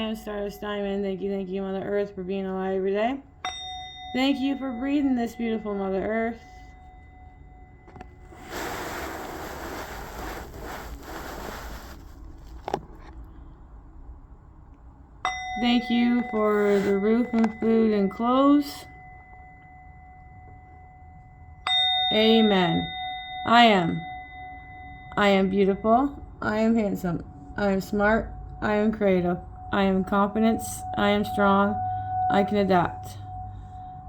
am Stardust Diamond. Thank you, Mother Earth, for being alive every day. Thank you for breathing this beautiful Mother Earth. Thank you for the roof and food and clothes. Amen. I am beautiful. I am handsome. I am smart. I am creative. I am confident. I am strong. I can adapt.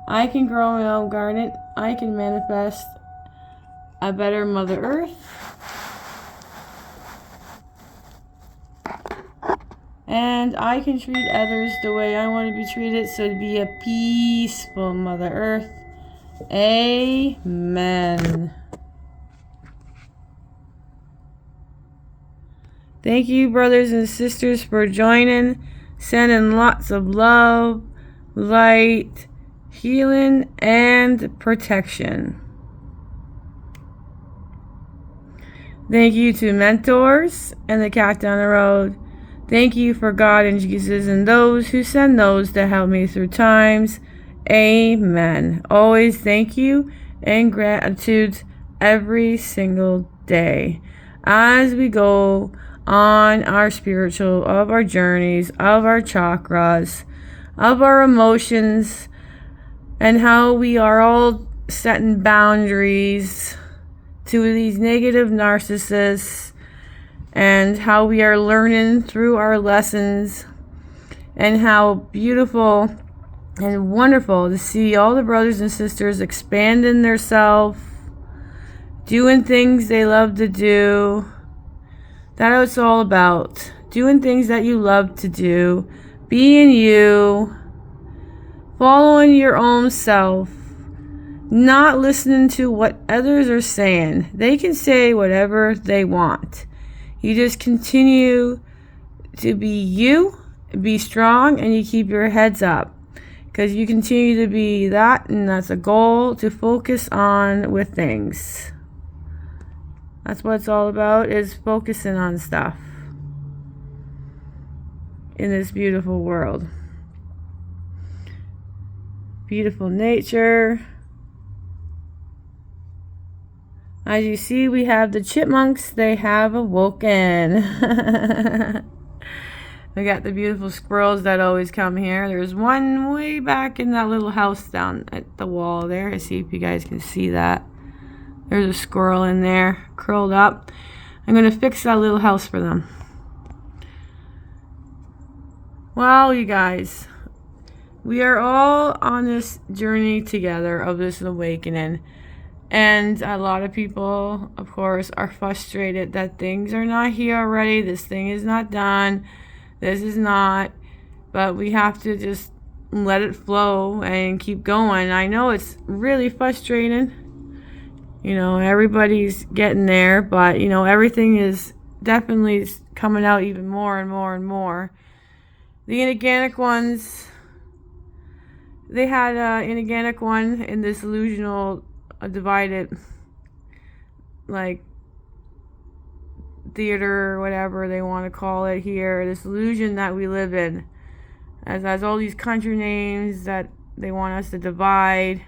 I can grow my own garden. I can manifest a better Mother Earth. And I can treat others the way I want to be treated, so to be a peaceful Mother Earth. Amen. Thank you, brothers and sisters, for joining. Sending lots of love, light, healing, and protection. Thank you to mentors and the cat down the road. Thank you for God and Jesus and those who send those to help me through times. Amen. Always thank you and gratitude every single day as we go on our spiritual, of our journeys, of our chakras, of our emotions, and how we are all setting boundaries to these negative narcissists, and how we are learning through our lessons, and how beautiful and wonderful to see all the brothers and sisters expanding their self, doing things they love to do. That's what it's all about. Doing things that you love to do, being you, following your own self, not listening to what others are saying. They can say whatever they want. You just continue to be you, be strong, and you keep your heads up. Because you continue to be that, and that's a goal to focus on with things. That's what it's all about, is focusing on stuff in this beautiful world. Beautiful nature. As you see, we have the chipmunks. They have awoken. We got the beautiful squirrels that always come here. There's one way back in that little house down at the wall there. Let's see if you guys can see that. There's a squirrel in there, curled up. I'm going to fix that little house for them. Well, you guys, we are all on this journey together of this awakening. And a lot of people, of course, are frustrated that things are not here already. This thing is not done. This is not. But we have to just let it flow and keep going. I know it's really frustrating. You know, everybody's getting there, but, you know, everything is definitely coming out even more and more and more. The inorganic ones, they had an inorganic one in this illusional divided, like, theater or whatever they want to call it here, this illusion that we live in, as all these country names that they want us to divide.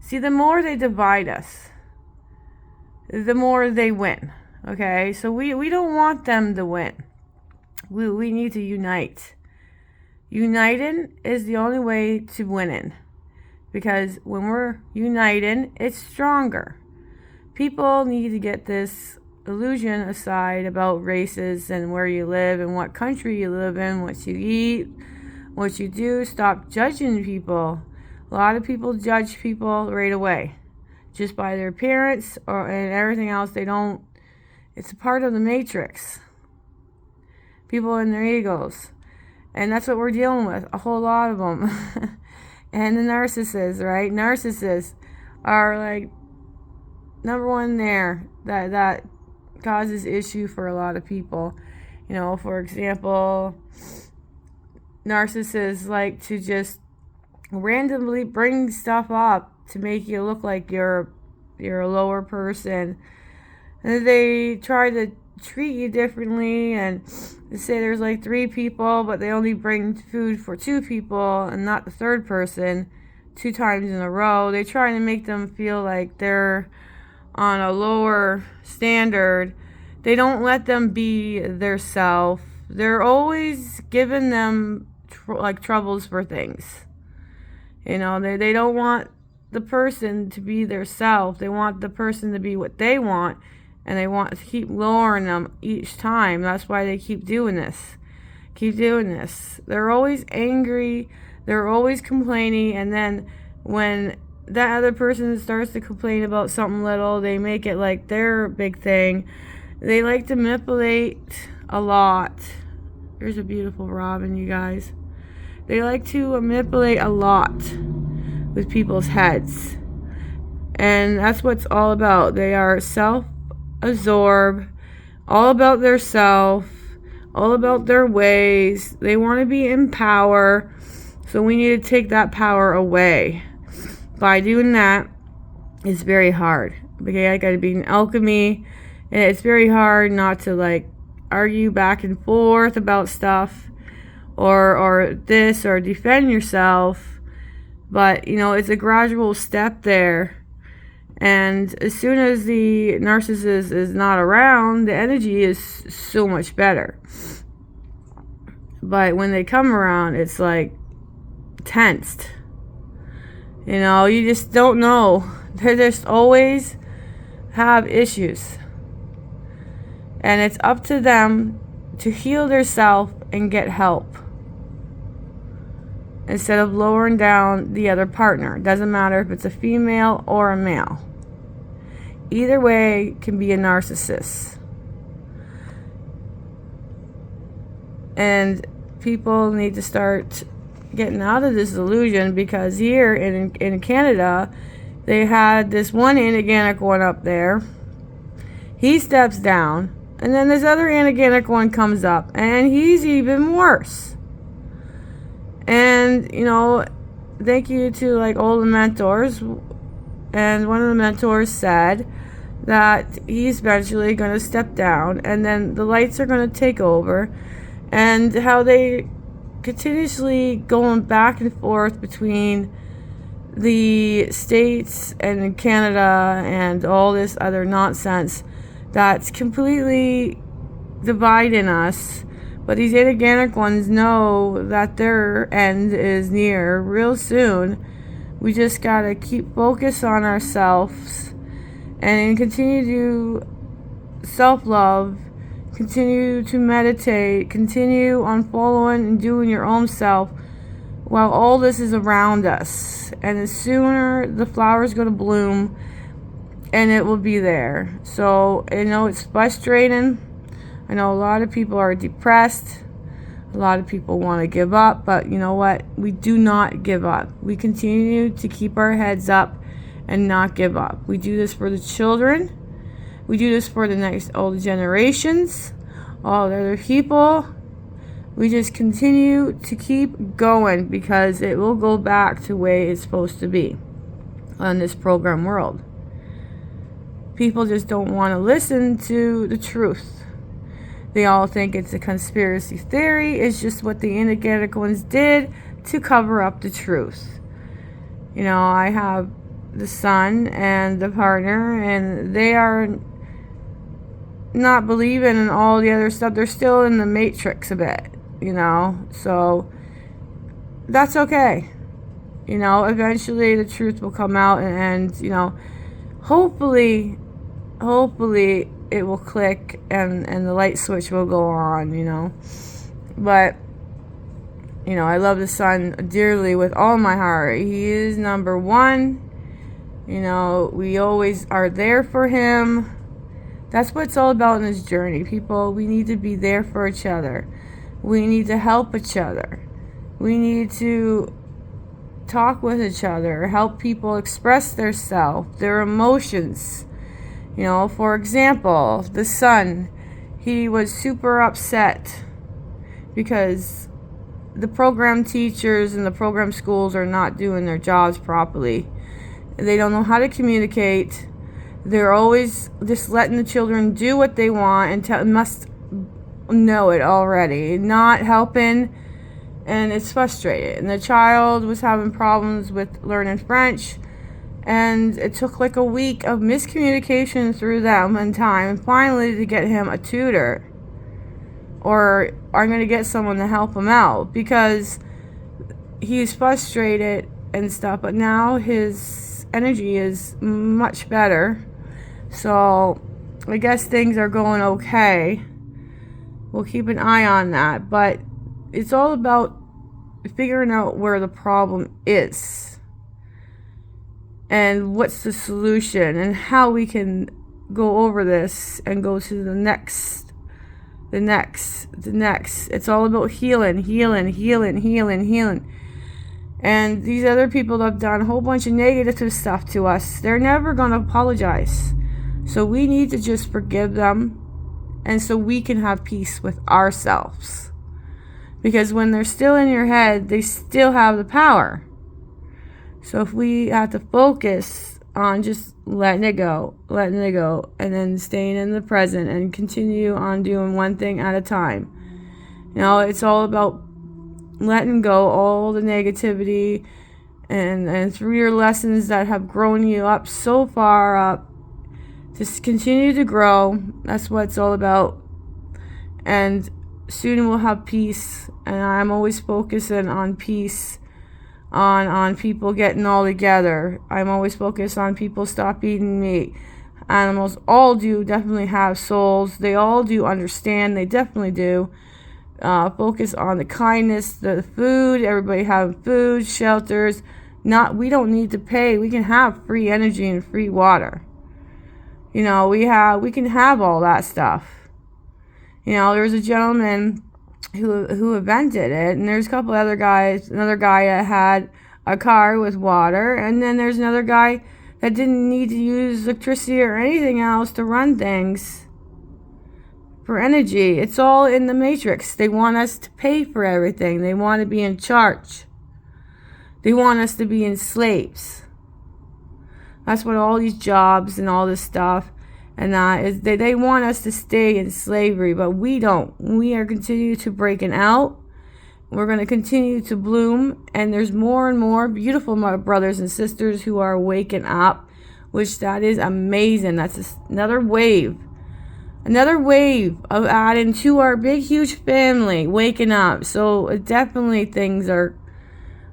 See, the more they divide us, the more they win. Okay, so we don't want them to win. We need to unite. Uniting is the only way to winning, because when we're uniting, it's stronger. People need to get this illusion aside about races and where you live and what country you live in, what you eat, what you do. Stop judging people. A lot of people judge people right away, just by their appearance and everything else. They don't. It's a part of the matrix. People and their egos, and that's what we're dealing with. A whole lot of them, and the narcissists, right? Narcissists are like number one there. That causes issue for a lot of people. You know, for example, narcissists like to just randomly bring stuff up to make you look like you're a lower person. And they try to treat you differently, and they say there's like 3 people, but they only bring food for 2 people and not the third person 2 times in a row. They try to make them feel like they're on a lower standard. They don't let them be their self. They're always giving them troubles for things. You know, they don't want the person to be their self. They want the person to be what they want, and they want to keep lowering them each time. That's why they keep doing this. They're always angry. They're always complaining, and then when that other person starts to complain about something little, they make it like their big thing. They like to manipulate a lot. Here's a beautiful robin, you guys. They like to manipulate a lot with people's heads. And that's what it's all about. They are self-absorbed, all about their self, all about their ways. They want to be in power. So we need to take that power away. By doing that, it's very hard. Okay, I gotta be in alchemy, and it's very hard not to like argue back and forth about stuff or this, or defend yourself. But you know, it's a gradual step there. And as soon as the narcissist is not around, the energy is so much better. But when they come around, it's like tensed. You know, you just don't know. They just always have issues. And it's up to them to heal themselves and get help, instead of lowering down the other partner. It doesn't matter if it's a female or a male. Either way can be a narcissist. And people need to start getting out of this illusion, because here in Canada, they had this one Anaganic one up there. He steps down, and then this other Anaganic one comes up, and he's even worse. And, you know, thank you to like all the mentors. And one of the mentors said that he's eventually going to step down, and then the lights are going to take over. And how they continuously going back and forth between the States and Canada and all this other nonsense that's completely dividing us. But these Anaganic ones know that their end is near real soon. We just gotta keep focus on ourselves and continue to self-love, continue to meditate, continue on following and doing your own self while all this is around us. And the sooner the flower's going to bloom, and it will be there. So I know it's frustrating. I know a lot of people are depressed. A lot of people want to give up. But you know what? We do not give up. We continue to keep our heads up and not give up. We do this for the children. We do this for the next older generations, all the other people. We just continue to keep going, because it will go back to the way it's supposed to be on this program world. People just don't want to listen to the truth. They all think it's a conspiracy theory. It's just what the energetic ones did to cover up the truth. You know, I have the son and the partner, and they are not believing in all the other stuff. They're still in the matrix a bit, you know. So that's okay. You know, eventually the truth will come out, and you know, hopefully it will click, and the light switch will go on, you know. But you know, I love the son dearly with all my heart. He is number one. You know, we always are there for him. That's what it's all about in this journey, people. We need to be there for each other. We need to help each other. We need to talk with each other, help people express themselves, their emotions. You know, for example, the son, he was super upset because the program teachers and the program schools are not doing their jobs properly. They don't know how to communicate. They're always just letting the children do what they want and must know it already, not helping, and it's frustrated. And the child was having problems with learning French, and it took like a week of miscommunication through them and time, and finally to get him a tutor, or I'm going to get someone to help him out, because he's frustrated and stuff, but now his energy is much better. So I guess things are going okay. We'll keep an eye on that, but it's all about figuring out where the problem is and what's the solution and how we can go over this and go to the next. It's all about healing. And these other people that have done a whole bunch of negative stuff to us, they're never going to apologize. So we need to just forgive them, and so we can have peace with ourselves. Because when they're still in your head, they still have the power. So if we have to focus on just letting it go, and then staying in the present and continue on doing one thing at a time. You know, it's all about letting go all the negativity and through your lessons that have grown you up so far up. Just continue to grow. That's what it's all about. And soon we'll have peace. And I'm always focusing on peace, on people getting all together. I'm always focused on people stop eating meat. Animals all do definitely have souls. They all do understand. They definitely do. Focus on the kindness, the food. Everybody having food, shelters. We don't need to pay. We can have free energy and free water. You know, we can have all that stuff. You know, there was a gentleman who invented it, and there's a couple other guys. Another guy that had a car with water, and then there's another guy that didn't need to use electricity or anything else to run things for energy. It's all in the matrix. They want us to pay for everything. They want to be in charge. They want us to be slaves. That's what all these jobs and all this stuff and that is. They want us to stay in slavery, but we don't. We are continue to breaking out. We're going to continue to bloom, and there's more and more beautiful brothers and sisters who are waking up, which that is amazing. That's another wave of adding to our big huge family waking up. So definitely things are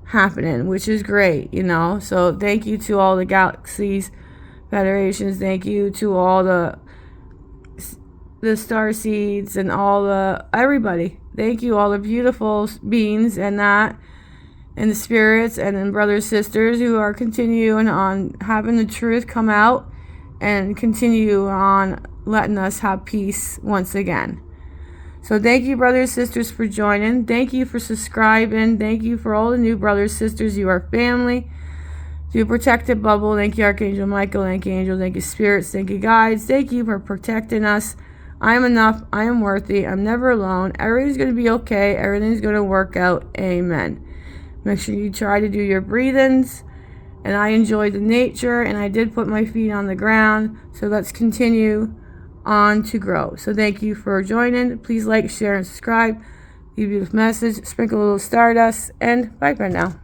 happening, which is great, you know. So thank you to all the galaxies federations. Thank you to all the star seeds and everybody. Thank you, all the beautiful beings and the spirits and then brothers, sisters who are continuing on having the truth come out and continue on letting us have peace once again. So thank you, brothers, sisters, for joining. Thank you for subscribing. Thank you for all the new brothers, sisters. You are family. Do protected bubble. Thank you, Archangel Michael. Thank you, Angel. Thank you, spirits. Thank you, guides. Thank you for protecting us. I am enough. I am worthy. I'm never alone. Everything's going to be okay. Everything's going to work out. Amen. Make sure you try to do your breathings. And I enjoyed the nature, and I did put my feet on the ground. So let's continue on to grow. So thank you for joining. Please like, share, and subscribe. Leave a beautiful message. Sprinkle a little stardust. And bye for now.